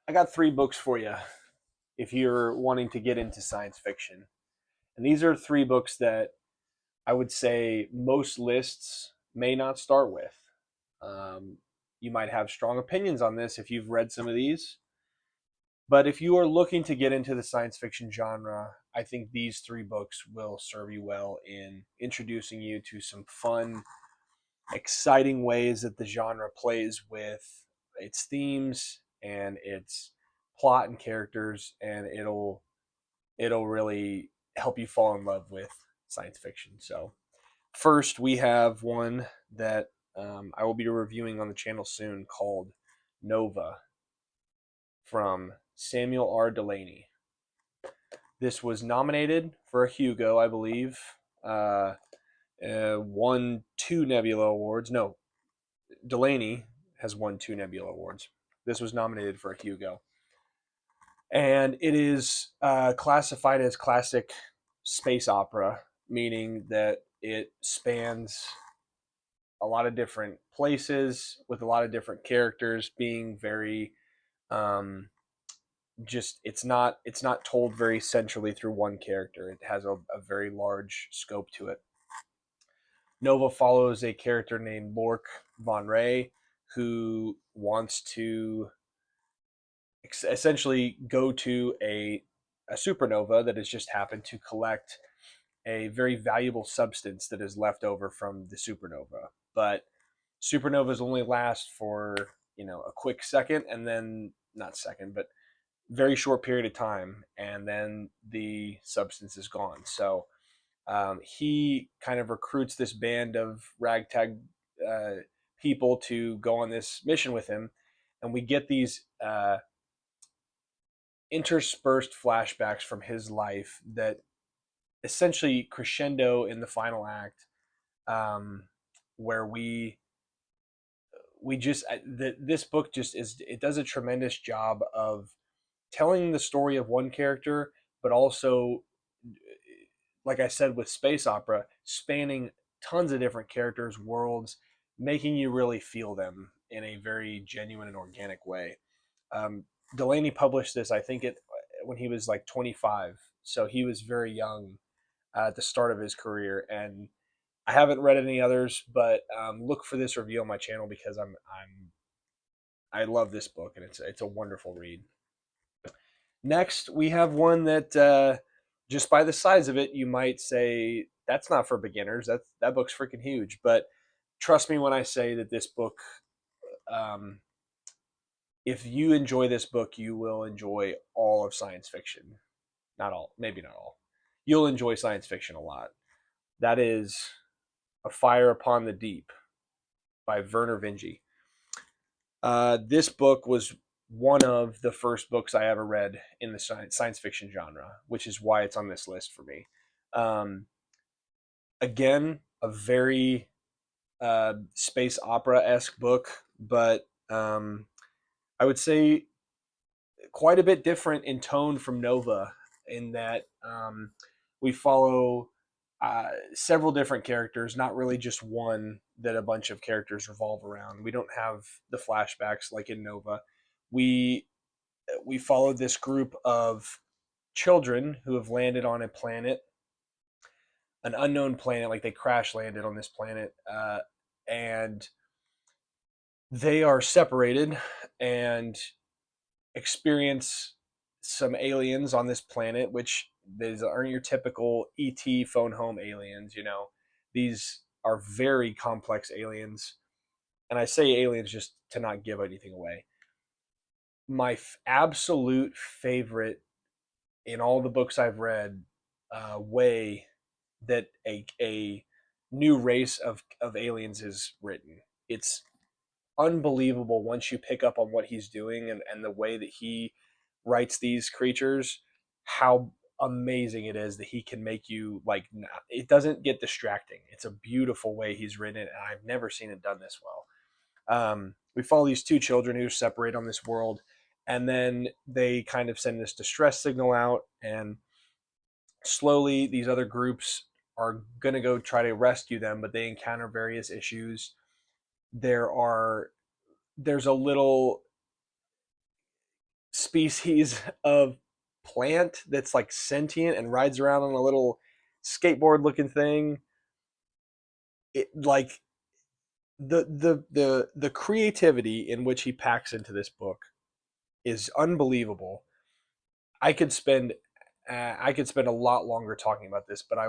I got three books for you if you're wanting to get into science fiction. And these are three books that I would say most lists may not start with. Um, you might have strong opinions on this if you've read some of these. But if you are looking to get into the science fiction genre, I think these three books will serve you well in introducing you to some fun, exciting ways that the genre plays with its themes and its plot and characters, and it'll really help you fall in love with science fiction. So first, we have one that I will be reviewing on the channel soon called Nova from Samuel R. Delany. This was nominated for a Hugo, I believe. Uh, won two Nebula Awards. No, Delany has won two Nebula Awards. This was nominated for a Hugo. And it is classified as classic space opera, meaning that it spans a lot of different places with a lot of different characters being very just it's not told very centrally through one character. It has a very large scope to it. Nova follows a character named Lork Von Ray, who wants to essentially go to a supernova that has just happened to collect a very valuable substance that is left over from the supernova. But supernovas only last for, a quick second, and then not second, but very short period of time, and then the substance is gone. So he kind of recruits this band of ragtag uh, people to go on this mission with him, and we get these interspersed flashbacks from his life that essentially crescendo in the final act, um, where we just this book just is it does a tremendous job of telling the story of one character, but also, like I said, with space opera, spanning tons of different characters, worlds, making you really feel them in a very genuine and organic way. Um, Delany published this, I think, it when he was like 25, so he was very young at the start of his career. And I haven't read any others, but look for this review on my channel because I love this book, and it's a wonderful read. Next, we have one that just by the size of it, you might say that's not for beginners. That book's freaking huge. But trust me when I say that this book, um, if you enjoy this book, you will enjoy all of science fiction. Not all, maybe not all. You'll enjoy science fiction a lot. That is A Fire Upon the Deep by Vernor Vinge. This book was one of the first books I ever read in the science fiction genre, which is why it's on this list for me. Um, Again, a very space opera esque book, but I would say quite a bit different in tone from Nova, in that we follow several different characters, not really just one that a bunch of characters revolve around. We don't have the flashbacks like in Nova. We we followed this group of children who have landed on a planet, an unknown planet, like they crash landed on this planet, and they are separated and experience some aliens on this planet, which these aren't your typical ET phone home aliens. These are very complex aliens, and I say aliens just to not give anything away. My absolute favorite in all the books I've read, way that a new race of aliens is written. It's unbelievable once you pick up on what he's doing, and the way that he writes these creatures, how amazing it is that he can make you like it doesn't get distracting. It's a beautiful way he's written it, and I've never seen it done this well. We follow these two children who separate on this world, and then they kind of send this distress signal out, and slowly these other groups are going to go try to rescue them, but they encounter various issues. There's a little species of plant that's like sentient and rides around on a little skateboard looking thing. It like the creativity in which he packs into this book is unbelievable. I could spend I could spend a lot longer talking about this, but um,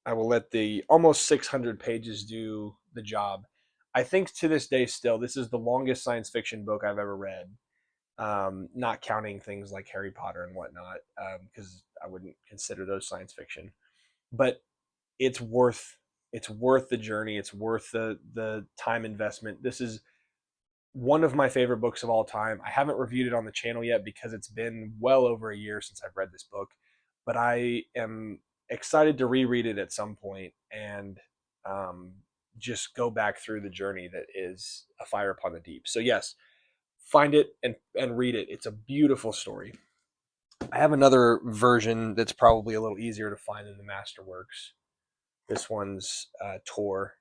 I will let the almost 600 pages do the job. I think to this day, still, this is the longest science fiction book I've ever read, not counting things like Harry Potter and whatnot, because I wouldn't consider those science fiction. But it's worth it's worth the journey. It's worth the time investment. This is one of my favorite books of all time. I haven't reviewed it on the channel yet because it's been well over a year since I've read this book, but I am excited to reread it at some point and um, just go back through the journey that is A Fire Upon the Deep. So yes, find it and read it. It's a beautiful story. I have another version that's probably a little easier to find in the Masterworks. This one's Tor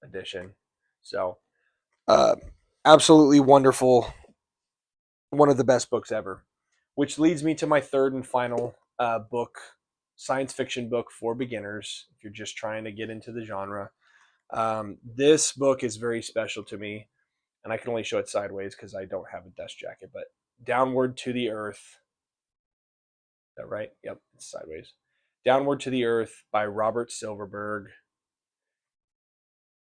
edition. So uh, absolutely wonderful, one of the best books ever. Which leads me to my third and final book, science fiction book for beginners. If you're just trying to get into the genre, this book is very special to me, and I can only show it sideways because I don't have a dust jacket. But Downward to the Earth. Is that right? Yep, it's sideways. Downward to the Earth by Robert Silverberg.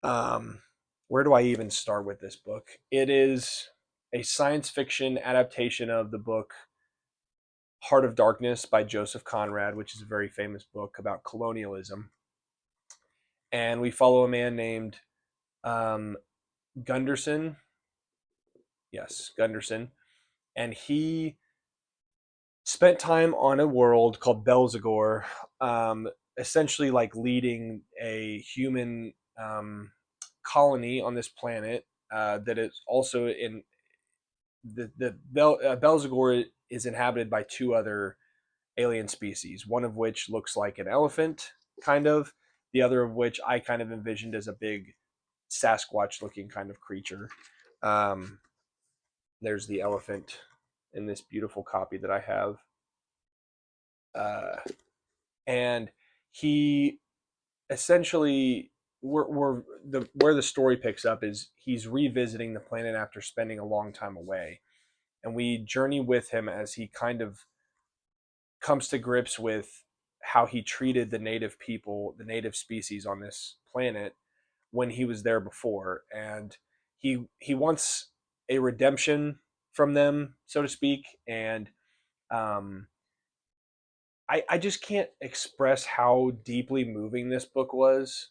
Um, where do I even start with this book? It is a science fiction adaptation of the book Heart of Darkness by Joseph Conrad, which is a very famous book about colonialism. And we follow a man named um, Gunderson. Yes, Gunderson. And he spent time on a world called Belzegor, essentially like leading a human colony on this planet that is also in Belzegor is inhabited by two other alien species, one of which looks like an elephant, kind of, the other of which I kind of envisioned as a big Sasquatch looking kind of creature. Um, there's the elephant in this beautiful copy that I have. Uh, and he essentially, where the story picks up is he's revisiting the planet after spending a long time away. And we journey with him as he kind of comes to grips with how he treated the native people, the native species on this planet when he was there before, and he wants a redemption from them, so to speak. And um, I just can't express how deeply moving this book was,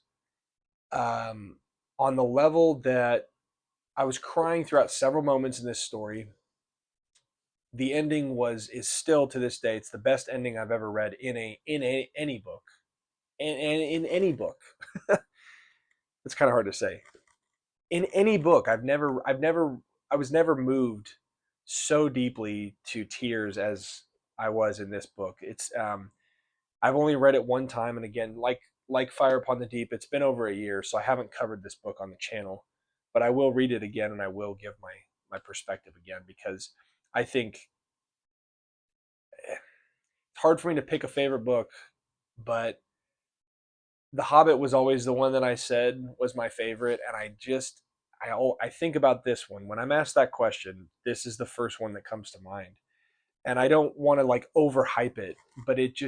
um, on the level that I was crying throughout several moments in this story. The ending is still to this day, it's the best ending I've ever read in any book, in any book. It's kind of hard to say. In any book, I was never moved so deeply to tears as I was in this book. It's I've only read it one time, and again, like Fire Upon the Deep, it's been over a year, so I haven't covered this book on the channel, but I will read it again, and I will give my perspective again, because I think it's hard for me to pick a favorite book, but The Hobbit was always the one that I said was my favorite, and I think about this one when I'm asked that question. This is the first one that comes to mind, and I don't want to like overhype it, but it's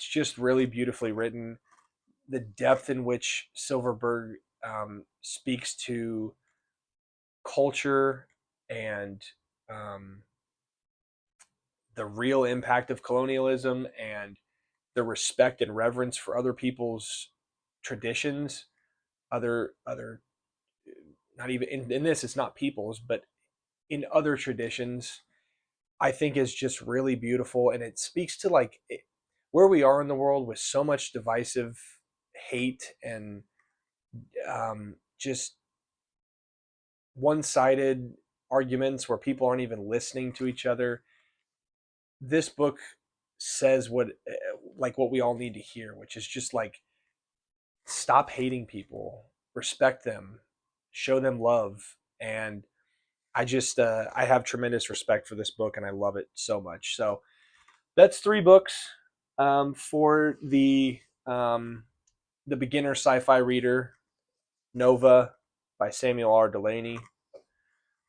just really beautifully written. The depth in which Silverberg speaks to culture and um, the real impact of colonialism and the respect and reverence for other people's traditions, other not even in this it's not people's, but in other traditions, I think is just really beautiful, and it speaks to where we are in the world with so much divisive hate and just one-sided arguments where people aren't even listening to each other. This book says what we all need to hear, which is just like, stop hating people, respect them, show them love. And I have tremendous respect for this book, and I love it so much. So that's 3 books for the beginner sci-fi reader: Nova by Samuel R. Delany,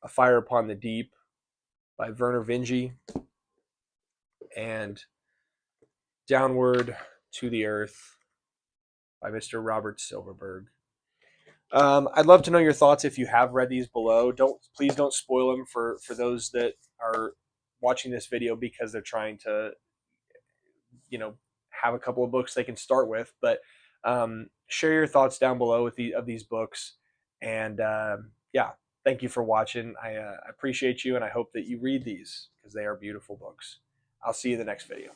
A Fire Upon the Deep by Vernor Vinge, and Downward to the Earth by Mr. Robert Silverberg. I'd love to know your thoughts if you have read these below. Please don't spoil them for those that are watching this video because they're trying to, you know, have a couple of books they can start with. But share your thoughts down below with of these books. And yeah, thank you for watching. I appreciate you, and I hope that you read these because they are beautiful books. I'll see you in the next video.